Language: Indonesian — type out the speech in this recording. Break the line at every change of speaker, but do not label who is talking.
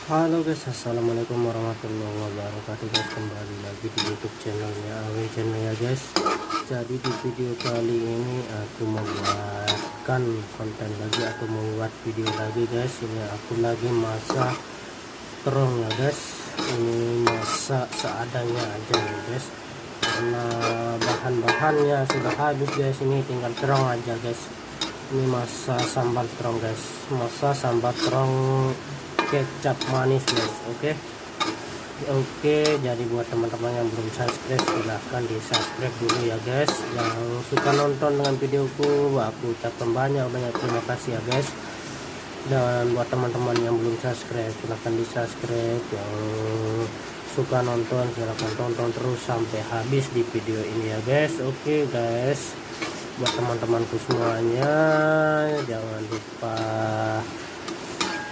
Halo guys, assalamualaikum warahmatullahi wabarakatuh guys. Kembali lagi di YouTube channelnya Awe Channel ya guys. Jadi di video kali ini aku membuatkan konten lagi, aku membuat video lagi guys. Ini aku lagi masak terong ya guys. Ini masak seadanya aja ya guys, karena bahan-bahannya sudah habis guys. Ini tinggal terong aja guys. Ini masak sambal terong guys, masak sambal terong kecap manis guys. Oke, jadi buat teman-teman yang belum subscribe, silahkan di subscribe dulu ya guys. Yang suka nonton dengan videoku, aku ucapkan banyak terima kasih ya guys. Dan buat teman-teman yang belum subscribe, silahkan di subscribe. Yang suka nonton, silahkan tonton terus sampai habis di video ini ya guys. Oke guys, buat teman-temanku semuanya, jangan lupa